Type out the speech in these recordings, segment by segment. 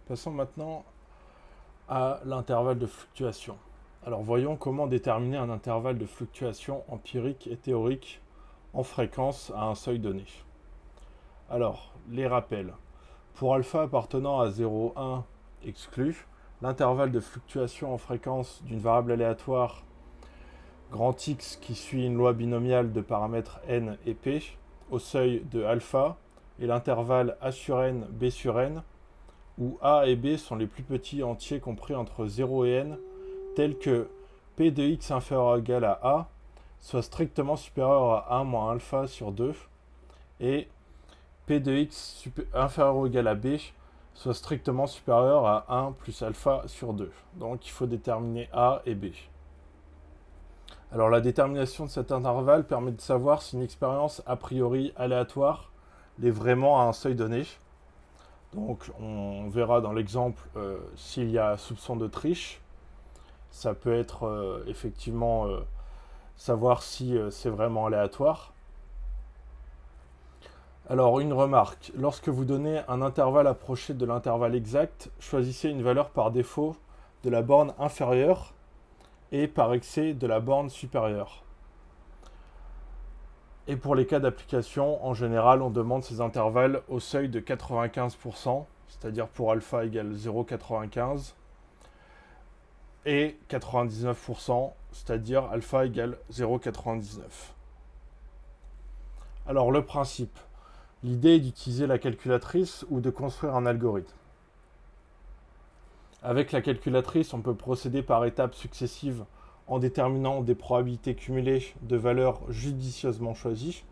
Passons maintenant à l'intervalle de fluctuation. Alors voyons comment déterminer un intervalle de fluctuation empirique et théorique en fréquence à un seuil donné. Alors, les rappels. Pour alpha appartenant à 0,1 exclu, l'intervalle de fluctuation en fréquence d'une variable aléatoire grand X qui suit une loi binomiale de paramètres n et p au seuil de alpha et l'intervalle a sur n, b sur n, où a et b sont les plus petits entiers compris entre 0 et n, tels que p de x inférieur ou égal à a soit strictement supérieur à 1 moins alpha sur 2 et p de x inférieur ou égal à b soit strictement supérieur à 1 plus alpha sur 2. Donc il faut déterminer a et b. Alors la détermination de cet intervalle permet de savoir si une expérience a priori aléatoire l'est vraiment à un seuil donné. Donc on verra dans l'exemple s'il y a soupçon de triche. Ça peut être effectivement savoir si c'est vraiment aléatoire. Alors une remarque, lorsque vous donnez un intervalle approché de l'intervalle exact, choisissez une valeur par défaut de la borne inférieure et par excès de la borne supérieure. Et pour les cas d'application, en général, on demande ces intervalles au seuil de 95%, c'est-à-dire pour alpha égale 0,95, et 99%, c'est-à-dire alpha égale 0,99. Alors le principe, l'idée est d'utiliser la calculatrice ou de construire un algorithme. Avec la calculatrice, on peut procéder par étapes successives en déterminant des probabilités cumulées de valeurs judicieusement choisies.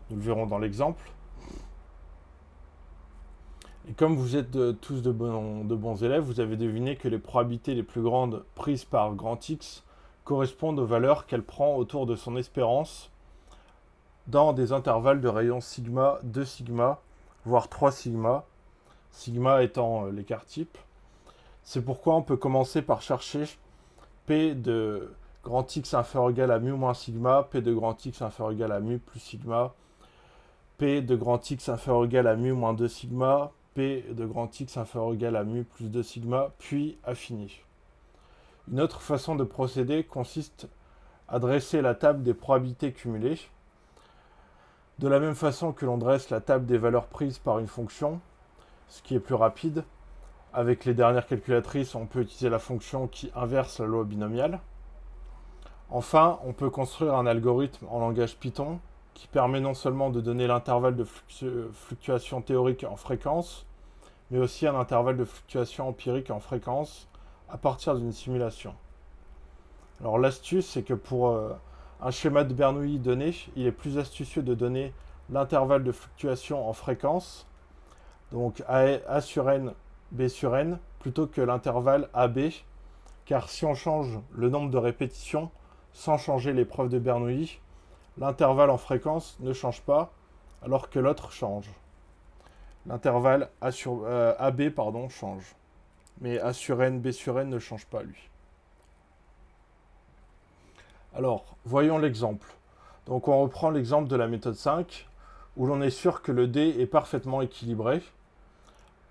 Nous le verrons dans l'exemple. Et comme vous êtes tous de bons élèves, vous avez deviné que les probabilités les plus grandes prises par grand X correspondent aux valeurs qu'elle prend autour de son espérance dans des intervalles de rayon sigma, 2 sigma, voire 3 sigma, sigma étant l'écart type. C'est pourquoi on peut commencer par chercher P de grand X inférieur ou égal à mu moins sigma, P de grand X inférieur ou égal à mu plus sigma, P de grand X inférieur ou égal à mu moins 2 sigma, P de grand X inférieur ou égal à mu plus 2 sigma, puis affiner. Une autre façon de procéder consiste à dresser la table des probabilités cumulées. De la même façon que l'on dresse la table des valeurs prises par une fonction, ce qui est plus rapide, avec les dernières calculatrices, on peut utiliser la fonction qui inverse la loi binomiale. Enfin, on peut construire un algorithme en langage Python qui permet non seulement de donner l'intervalle de fluctuation théorique en fréquence, mais aussi un intervalle de fluctuation empirique en fréquence à partir d'une simulation. Alors l'astuce, c'est que pour un schéma de Bernoulli donné, il est plus astucieux de donner l'intervalle de fluctuation en fréquence, donc A sur n, B sur n, plutôt que l'intervalle AB, car si on change le nombre de répétitions sans changer l'épreuve de Bernoulli, l'intervalle en fréquence ne change pas, alors que l'autre change. L'intervalle AB change, mais A sur n, B sur n ne change pas, lui. Alors, voyons l'exemple. Donc on reprend l'exemple de la méthode 5, où l'on est sûr que le dé est parfaitement équilibré.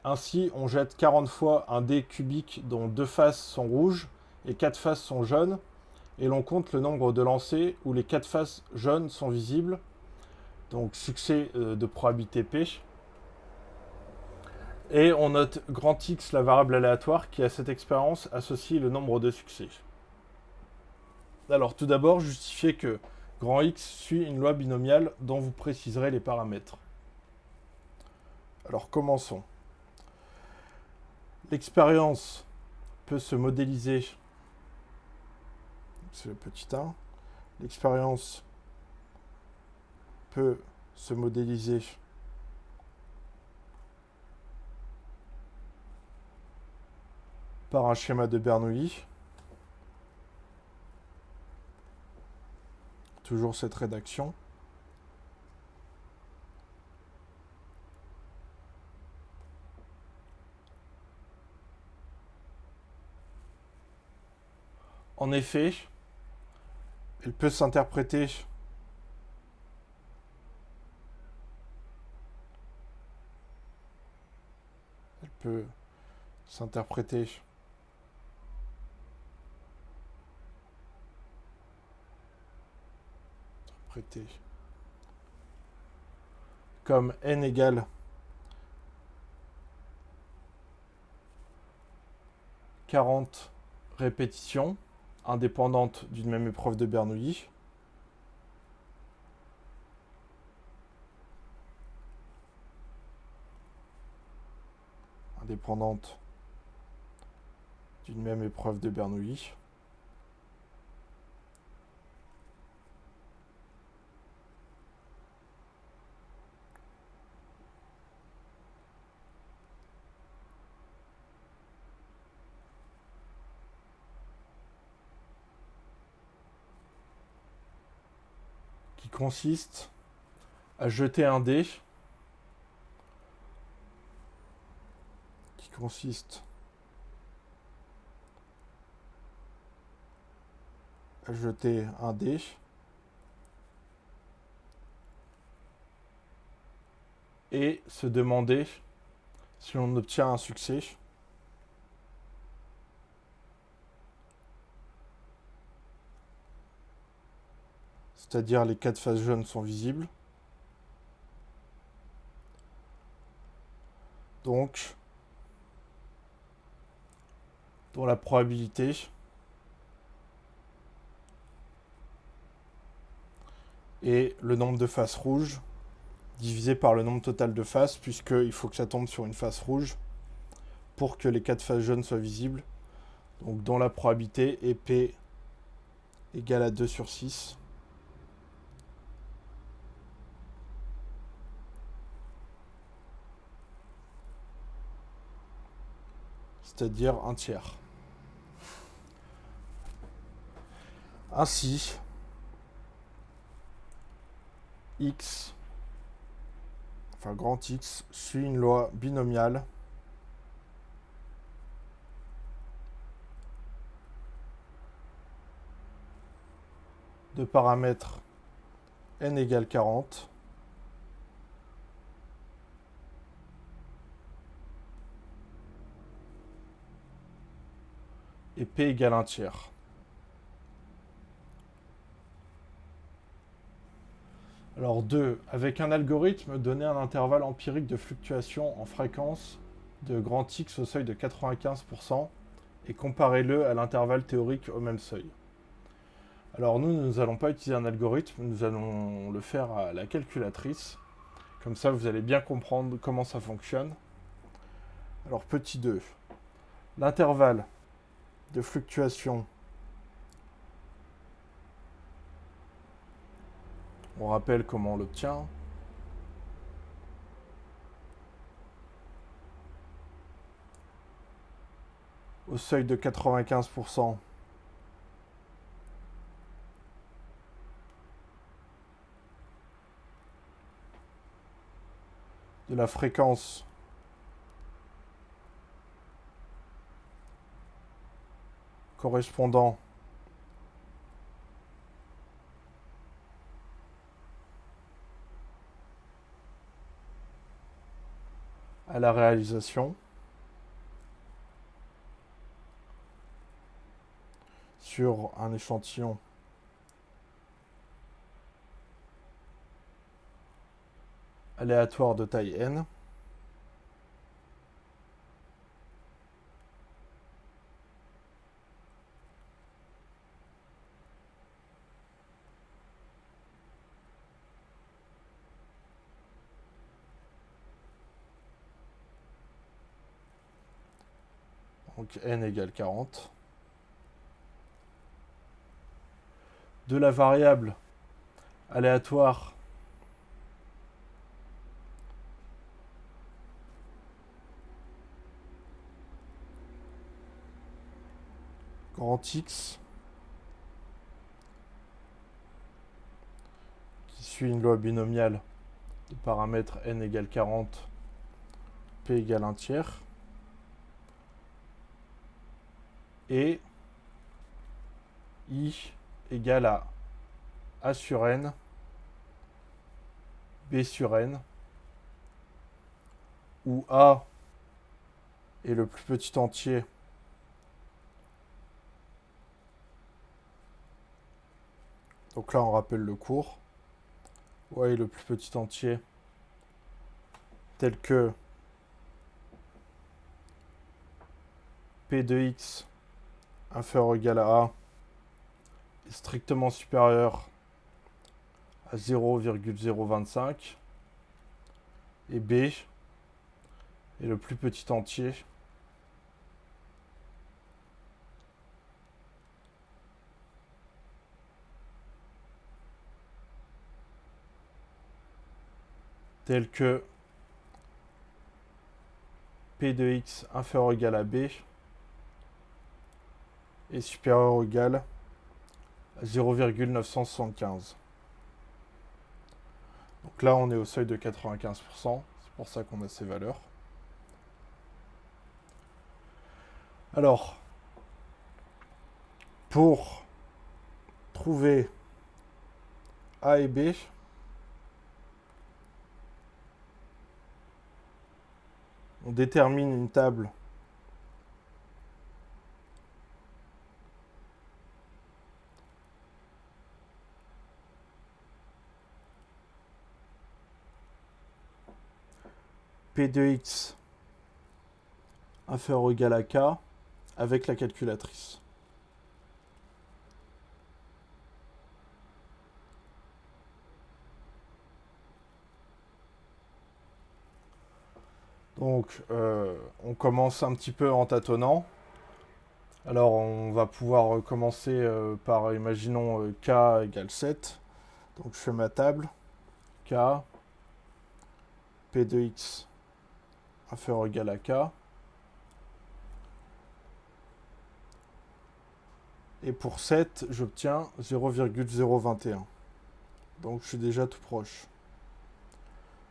Ainsi, on jette 40 fois un dé cubique dont 2 faces sont rouges et 4 faces sont jaunes, et l'on compte le nombre de lancers où les 4 faces jaunes sont visibles, donc succès de probabilité P. Et on note grand X, la variable aléatoire, qui à cette expérience associe le nombre de succès. Alors tout d'abord, justifiez que grand X suit une loi binomiale dont vous préciserez les paramètres. Alors commençons. L'expérience peut se modéliser, c'est le petit 1, l'expérience peut se modéliser par un schéma de Bernoulli. Toujours cette rédaction. En effet, elle peut s'interpréter s'interpréter comme n égale « 40 répétitions indépendantes d'une même épreuve de Bernoulli » indépendante d'une même épreuve de Bernoulli qui consiste à jeter un dé et se demander si l'on obtient un succès, c'est-à-dire les 4 faces jaunes sont visibles. Donc, dont la probabilité est le nombre de faces rouges divisé par le nombre total de faces, puisqu'il faut que ça tombe sur une face rouge pour que les 4 faces jaunes soient visibles. Donc, dont la probabilité est P égale à 2 sur 6. C'est-à-dire un tiers. Ainsi, X, enfin grand X, suit une loi binomiale de paramètres n égale 40 et P égale un tiers. Alors 2. Avec un algorithme, donner un intervalle empirique de fluctuation en fréquence de grand X au seuil de 95% et comparez-le à l'intervalle théorique au même seuil. Alors nous n'allons pas utiliser un algorithme, nous allons le faire à la calculatrice. Comme ça, vous allez bien comprendre comment ça fonctionne. Alors petit 2. L'intervalle de fluctuation, on rappelle comment on l'obtient. Au seuil de 95%, de la fréquence correspondant à la réalisation sur un échantillon aléatoire de taille n. Donc n égale 40. De la variable aléatoire grand X qui suit une loi binomiale de paramètres n égale 40, P égale 1 tiers, et I égale à A sur n, B sur n, où A et le plus petit entier donc là on rappelle le cours y le plus petit entier tel que P de x inférieur ou égal à A est strictement supérieur à 0,025 et B est le plus petit entier tel que P de x inférieur ou égal à B est supérieur ou égal à 0,975. Donc là, on est au seuil de 95%. C'est pour ça qu'on a ces valeurs. Alors, pour trouver A et B, on détermine une table P de x inférieur ou égal à K avec la calculatrice. Donc, on commence un petit peu en tâtonnant. Alors, on va pouvoir commencer par, imaginons, K égale 7. Donc, je fais ma table. K, P de x inférieur ou égal à K. Et pour 7, j'obtiens 0,021. Donc, je suis déjà tout proche.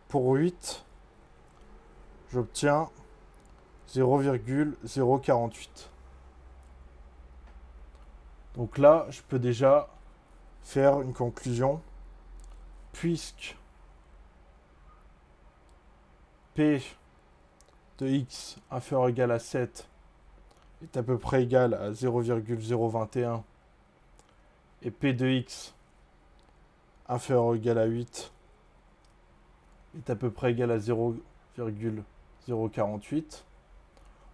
Pour 8, j'obtiens 0,048. Donc là, je peux déjà faire une conclusion, puisque P de x inférieur ou égal à 7 est à peu près égal à 0,021 et P de x inférieur ou égal à 8 est à peu près égal à 0,048,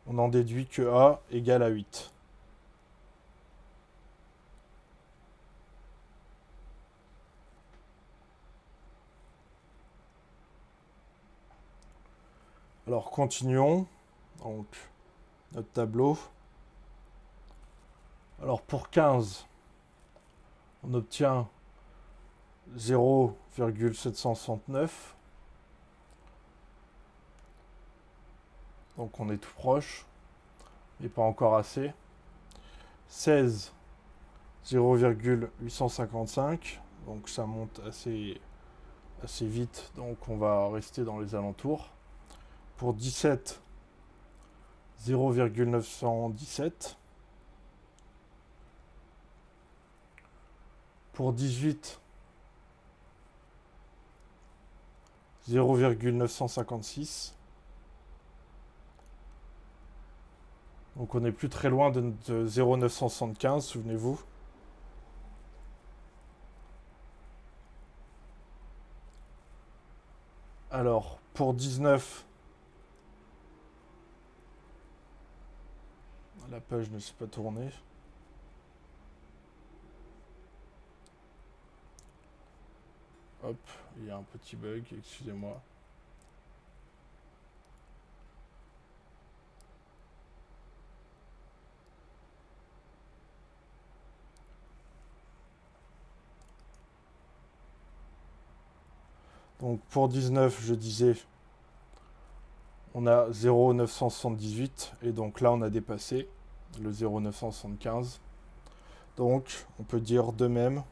on en déduit que A égale à 8. Alors continuons. Donc notre tableau. Alors pour 15, on obtient 0,769. Donc on est tout proche, mais pas encore assez. 16, 0,855. Donc ça monte assez vite, donc on va rester dans les alentours. Pour 17, 0,917. Pour 18, 0,956. Donc on n'est plus très loin de 0,975, souvenez-vous. Alors, pour 19, la page ne s'est pas tournée. Hop, il y a un petit bug, excusez-moi. Donc pour 19, je disais, on a 0,978 et donc là on a dépassé le 0,975. Donc on peut dire de même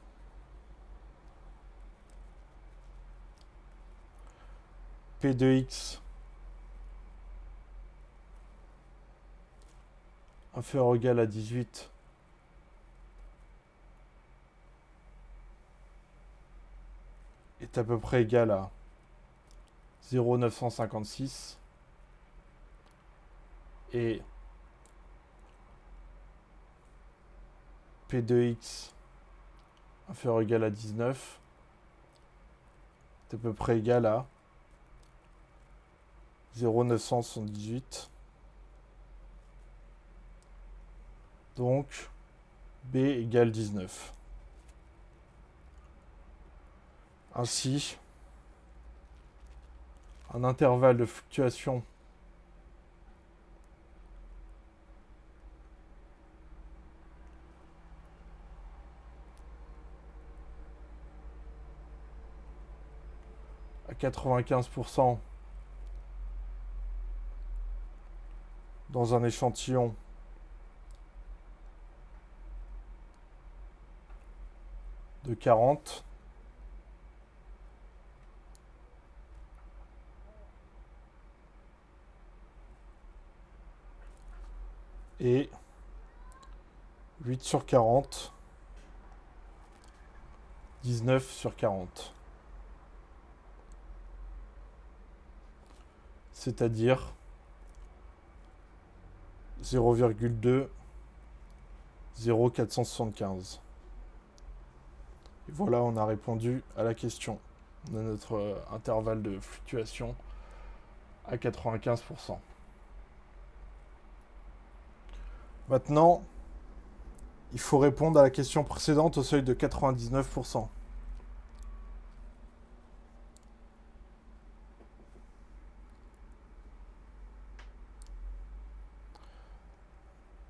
P de x inférieur ou égal à 18 est à peu près égal à 0,956 et P de x inférieur ou égal à 19 est à peu près égal à 0,978. Donc, B égale 19. Ainsi, un intervalle de fluctuation à 95% dans un échantillon de 40 et 8 sur 40, 19 sur 40. C'est-à-dire 0,2, 0,475. Et voilà, on a répondu à la question de notre intervalle de fluctuation à 95%. Maintenant, il faut répondre à la question précédente au seuil de 99%.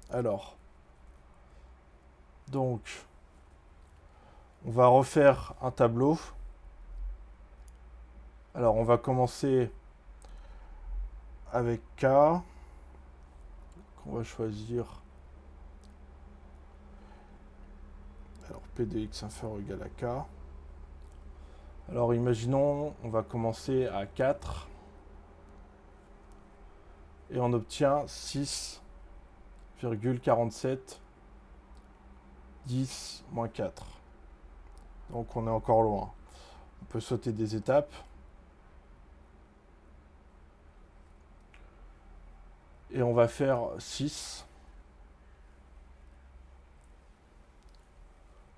Alors, donc, on va refaire un tableau. Alors, on va commencer avec K, qu'on va choisir. Alors, P de x inférieur ou égal à K. Alors, imaginons, on va commencer à 4. Et on obtient 6,47 10 moins 4. Donc on est encore loin. On peut sauter des étapes. Et on va faire 6.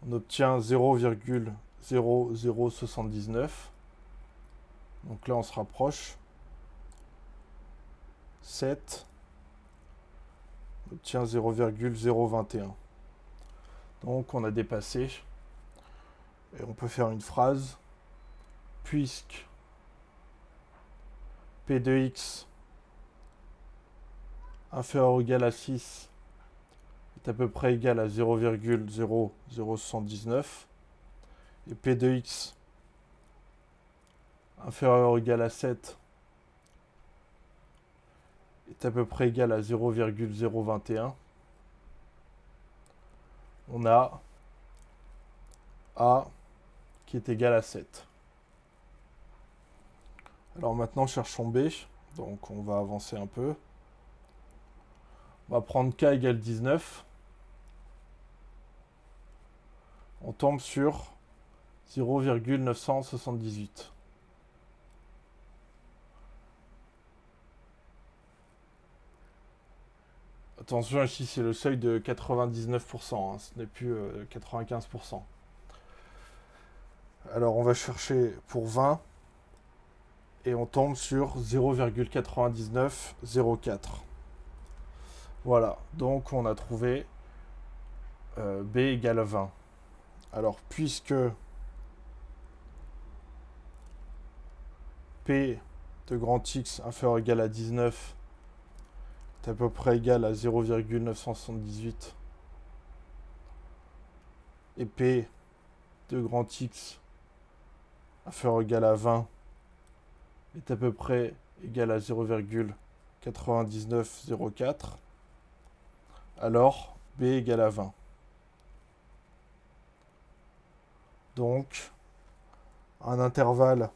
On obtient 0,0079. Donc là on se rapproche. 7. On obtient 0,021. Donc on a dépassé. Et on peut faire une phrase. Puisque P de x inférieur ou égal à 6 est à peu près égal à 0,00079 et P de x inférieur ou égal à 7 est à peu près égal à 0,021, on a A qui est égal à 7. Alors maintenant cherchons B, donc on va avancer un peu. On va prendre K égale 19. On tombe sur 0,978. Attention, ici c'est le seuil de 99%, hein, ce n'est plus 95%. Alors on va chercher pour 20 et on tombe sur 0,9904. Voilà, donc on a trouvé B égale 20. Alors puisque P de grand X inférieur ou égal à 19 est à peu près égal à 0,978 et P de grand X inférieur ou égal à 20 est à peu près égal à 0,9904, alors B égale à 20. Donc, un intervalle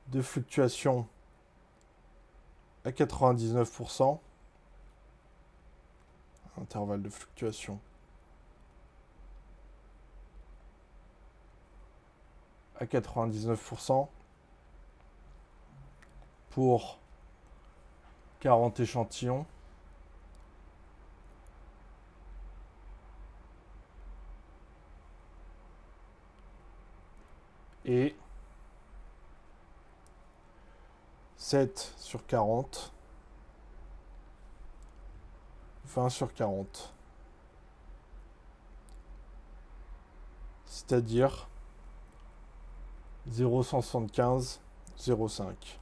de fluctuation à 99%, intervalle de fluctuation à 99% pour 40 échantillons. Et 7 sur 40. 20 sur 40. C'est-à-dire 0,175, 0,5.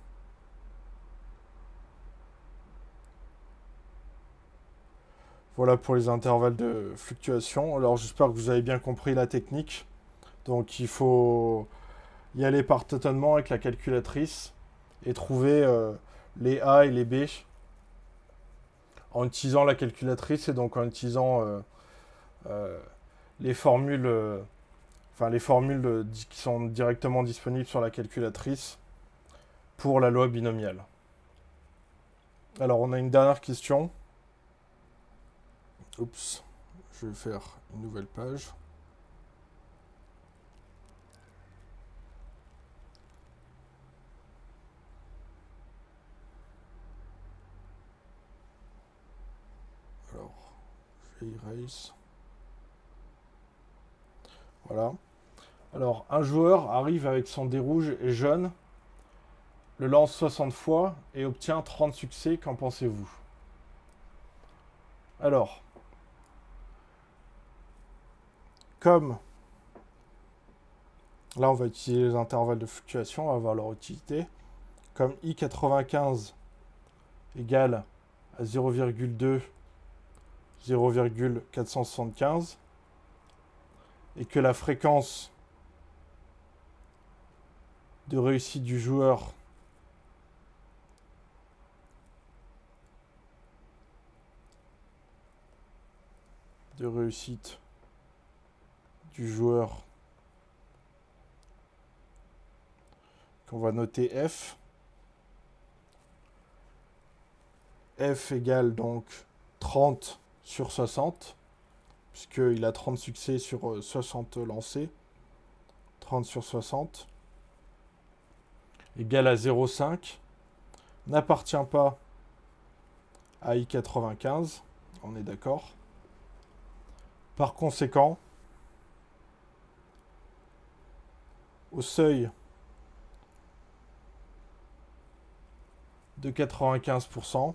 Voilà pour les intervalles de fluctuation. Alors j'espère que vous avez bien compris la technique. Donc il faut y aller par tâtonnement avec la calculatrice et trouver les A et les B en utilisant la calculatrice et donc en utilisant les formules, les formules qui sont directement disponibles sur la calculatrice pour la loi binomiale. Alors on a une dernière question. Oups, je vais faire une nouvelle page. Alors, je vais erase. Voilà. Alors, un joueur arrive avec son dé rouge et jaune, le lance 60 fois et obtient 30 succès. Qu'en pensez-vous? Alors, comme là on va utiliser les intervalles de fluctuation, on va voir leur utilité. Comme I95 égale à 0,2, 0,475 et que la fréquence de réussite du joueur qu'on va noter F. F égale donc 30 sur 60, puisqu'il a 30 succès sur 60 lancés. 30 sur 60 égale à 0,5, n'appartient pas à I95, on est d'accord. Par conséquent, au seuil de 95%,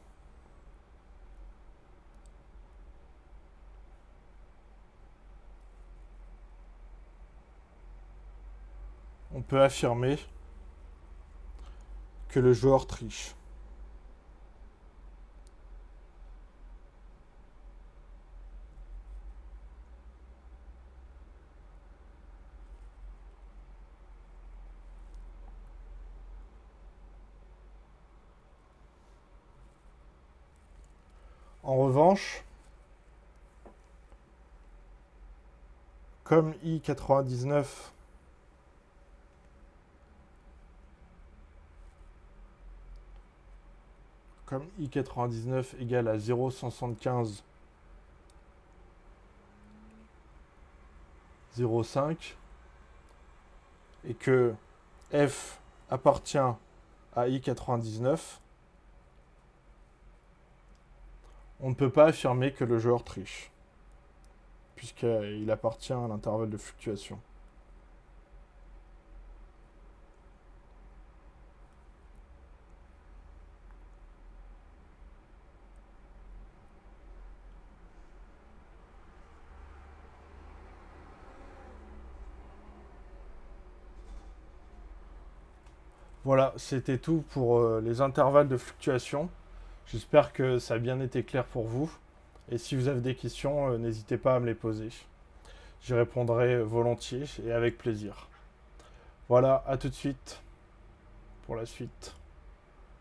on peut affirmer que le joueur triche. En revanche, comme I99 égale à 0,175, 0,5 et que F appartient à I99, on ne peut pas affirmer que le joueur triche, puisqu'il appartient à l'intervalle de fluctuation. Voilà, c'était tout pour les intervalles de fluctuation. J'espère que ça a bien été clair pour vous. Et si vous avez des questions, n'hésitez pas à me les poser. J'y répondrai volontiers et avec plaisir. Voilà, à tout de suite pour la suite.